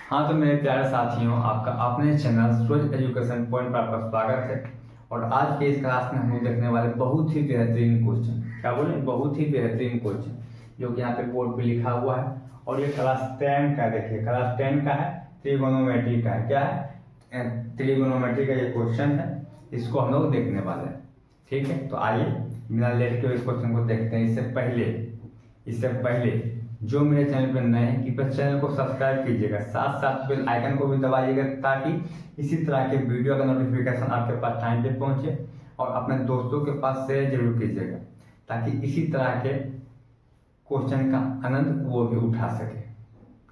हाँ तो मेरे प्यारे साथियों, आपका अपने चैनल सूरज एजुकेशन पॉइंट पर आपका स्वागत है। और आज के इस क्लास में हम लोग देखने वाले बहुत ही बेहतरीन क्वेश्चन, क्या बोले, बहुत ही बेहतरीन क्वेश्चन जो कि यहाँ पे बोर्ड पे लिखा हुआ है। और ये क्लास 10 का, देखिए क्लास 10 का है, ट्रिगोनोमेट्री का है। क्या है? ट्रिगोनोमेट्री का ये क्वेश्चन है, इसको हम लोग देखने वाले हैं। ठीक है, तो आइए बिना लेट के इस क्वेश्चन को देखते हैं। इससे पहले जो मेरे चैनल पर नए हैं कृपया चैनल को सब्सक्राइब कीजिएगा, साथ साथ बेल आइकन को भी दबाइएगा ताकि इसी तरह के वीडियो का नोटिफिकेशन आपके पास टाइम पे पहुंचे। और अपने दोस्तों के पास शेयर जरूर कीजिएगा ताकि इसी तरह के क्वेश्चन का आनंद वो भी उठा सके।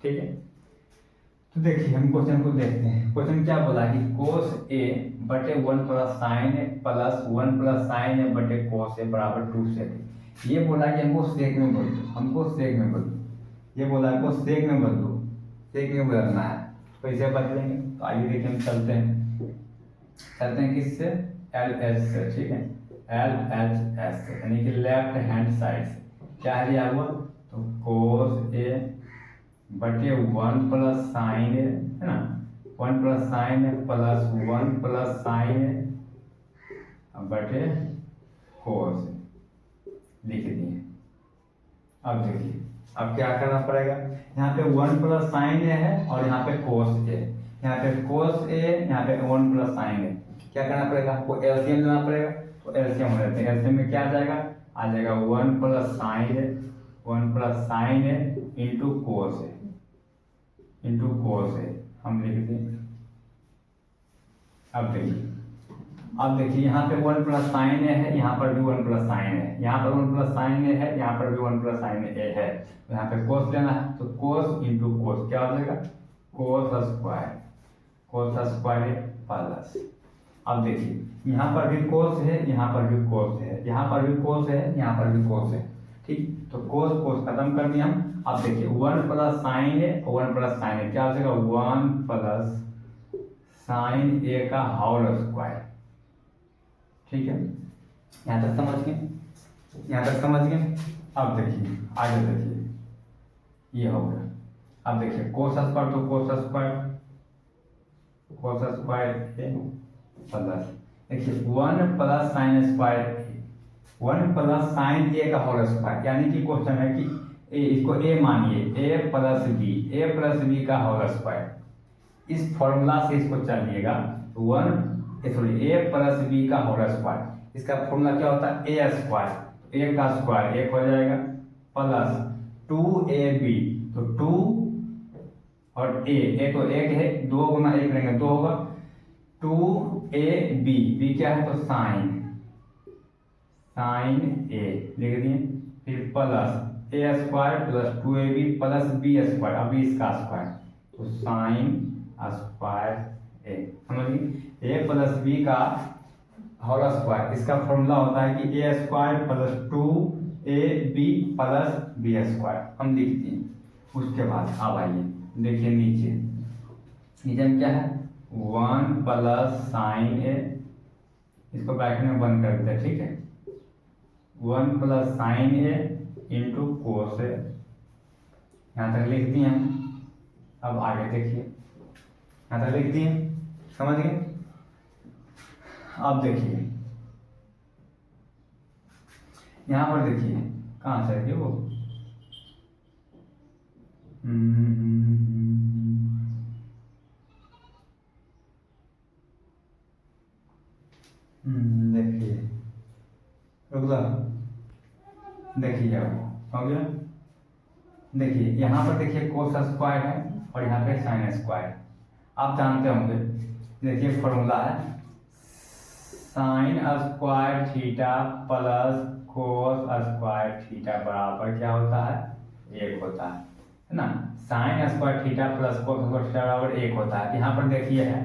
ठीक है, तो देखिए हम क्वेश्चन को देखते हैं। क्वेश्चन क्या बोला कि कोस ए बटे 1 प्लस साइन ए प्लस 1 प्लस साइन ए बटे कोस ए बराबर 2 सेक। ये बोला कि हमको सेक में बदलो, ये बोला हमको सेक में बदलो, सेक में बदलना है। तो इसे बदलेंगे, तो आइए देखिए हम चलते हैं किससे, एल एच से। ठीक है, एल एच एस से यानी कि लेफ्ट हैंड साइड से। क्या दिया हुआ, तो कोस ए बटे 1 प्लस साइन ए, है ना, 1 प्लस साइन ए प्लस 1 प्लस साइन ए बटे कोस लिख दिए। अब देखिए अब क्या करना पड़ेगा, यहाँ पे 1 प्लस साइन ए है और यहाँ पे कोस ए, यहाँ पे कोस ए, यहाँ पे 1 प्लस साइन ए। क्या करना पड़ेगा, आपको एलसीएम लेना पड़ेगा। तो एलसीएम हो जाते हैं, एलसीएम में क्या आ जाएगा, 1 प्लस साइन ए, 1 प्लस साइन ए इंटू कोस ए, हम लिख दें। अब देखिए यहाँ पे 1 प्लस साइन ए है, यहाँ पर भी 1 प्लस साइन है, यहाँ पर 1 प्लस साइन ए है, यहाँ पर भी 1 प्लस साइन ए है। तो यहाँ पे कोस लेना है, तो कोस इंटू कोस क्या हो जाएगा, कोस स्क्वायर प्लस। अब देखिए यहाँ पर भी कोस है, यहाँ पर भी कोस है, यहाँ पर भी कोस है, यहाँ पर भी कोस है। ठीक, तो कोस खत्म कर दिया हम। अब देखिए 1 प्लस साइन ए, 1 प्लस साइन ए क्या हो जाएगा, 1 प्लस साइन ए का होल स्क्वायर। ठीक है, यहाँ तक समझ गए। अब देखिए आगे देखिए, ये हो गया। अब देखिए कोस स्क्वायर, तो कोस स्क्वायर ए प्लस, देखिए 1 प्लस साइन स्क्वायर ए, 1 प्लस साइन ए का होल स्क्वायर, यानी कि क्वेश्चन है कि ए, इसको ए मानिए, ए प्लस बी का होल स्क्वायर। इस फॉर्मूला से इसको चलिएगा, ए प्लस बी का होल स्क्वायर, इसका फॉर्मूला क्या होता है, ए स्क्वायर, ए का स्क्वायर 1 हो जाएगा प्लस 2ab, तो 2 और ए तो 1 है, 2 गुना 1 करेंगे 2 होगा, 2ab, बी क्या है, तो साइन ए लिख दिए। फिर plus A square plus 2ab plus B square, अभी इसका स्क्वायर, तो साइन स्क्वायर ए। समझिए, ए प्लस बी का होल स्क्वायर, इसका फॉर्मूला होता है कि A square plus 2ab plus B square, हम लिख दिए। उसके बाद अब आइए देखिए नीचे में क्या है, 1 प्लस साइन ए, इसको ब्रैकेट में बंद कर देते हैं। ठीक है, 1 प्लस साइन ए इंटू कोस ए, यहाँ तक लिख दिए हम। अब आगे देखिए, यहाँ तक लिख दिए, समझ गए। अब देखिए यहाँ पर देखिए कहाँ से है वो, देखिए रुकला, देखिए हो गया। देखिए यहाँ पर देखिए कोस स्क्वायर है और यहाँ पे साइन स्क्वायर, आप जानते होंगे। देखिए फॉर्मूला है sine square theta plus cos square theta बराबर क्या होता है, 1 होता है ना। Sine square theta plus cos square theta बराबर 1 होता है। यहाँ पर देखिए है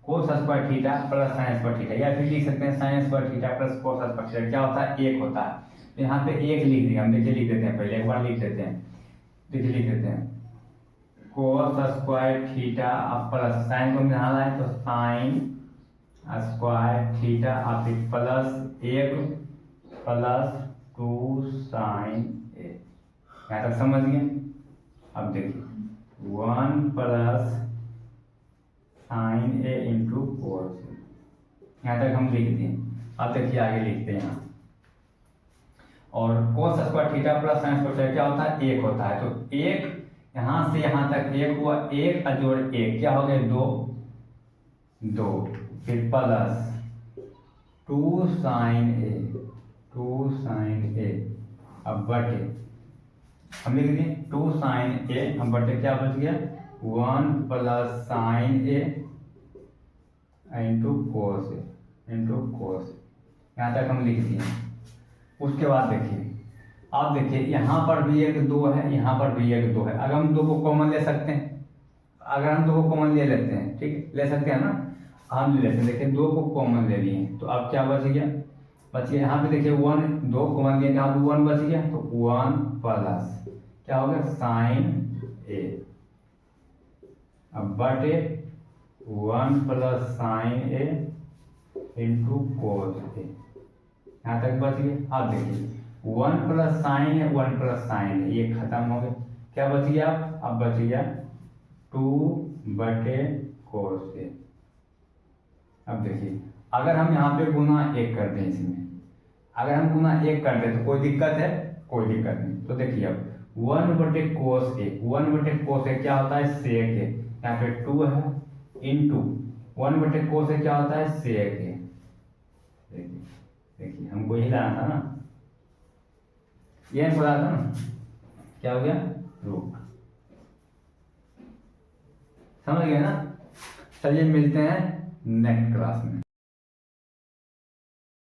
cos square theta plus sine square theta, या फिर लिख सकते हैं sine square theta plus cos square theta क्या होता है, 1 होता है। तो यहाँ पे 1 लिख दिया हम। देखिए लिख देते हैं, पहले एक बार लिख देते हैं। देखिए लिख देते हैं cos square theta plus sign को यहाँ लाए तो साइन स्क्वायर थीटा आप प्लस 1 प्लस 2 साइन ए, यहाँ तक समझ गए। अब देखिए 1 प्लस साइन ए इंटू कोस ए। यहाँ तक हम लिख दिए। अब देखिए आगे लिखते हैं यहाँ, और cos square theta plus sine square theta क्या होता है, 1 होता है। तो 1 यहाँ से यहाँ तक 1 हुआ, 1 जोड़ 1 क्या हो गया, 2, फिर प्लस 2 साइन ए, अब बटे हम लिख दिए 2 साइन ए, हम बटे क्या बच गया 1 प्लस साइन ए इंटू कोस ए। यहाँ तक हम लिख दिए। उसके बाद देखिए, आप देखिए यहाँ पर भी एक 2 है, यहाँ पर भी एक 2 है। अगर हम 2 को कॉमन ले सकते हैं, अगर हम 2 को कॉमन ले लेते हैं, ठीक ले सकते हैं ना, हम ले लेते हैं। देखिए 2 को कॉमन ले लिए, तो अब क्या बच गया, यहाँ पे देखिए 1, 2 कॉमन लिए, यहाँ पे 1 बच गया, तो 1 प्लस क्या हो गया साइन ए, अब बटे 1 प्लस साइन ए इंटू कोस ए। यहाँ तक बच गया। अब देखिए 1 प्लस साइन है, 1 प्लस साइन है, ये खत्म हो गया। क्या बच गया, अब बच गया 2 बटे कोस ए। अब देखिए अगर हम यहाँ पे गुना 1 कर दें, इसमें अगर हम गुना 1 कर दें तो कोई दिक्कत है, कोई दिक्कत नहीं। तो देखिए अब 1 बटे कोस ए, 1 बटे कोस ए क्या होता है सेक ए, यहाँ पे 2 है इंटू 1 बटे कोस ए क्या होता है सेक ए। देखिए हमको यही लाना था ना, ये बोला था ना, क्या हो गया रूट। समझ गए ना। चलिए मिलते हैं नेक्स्ट क्लास में।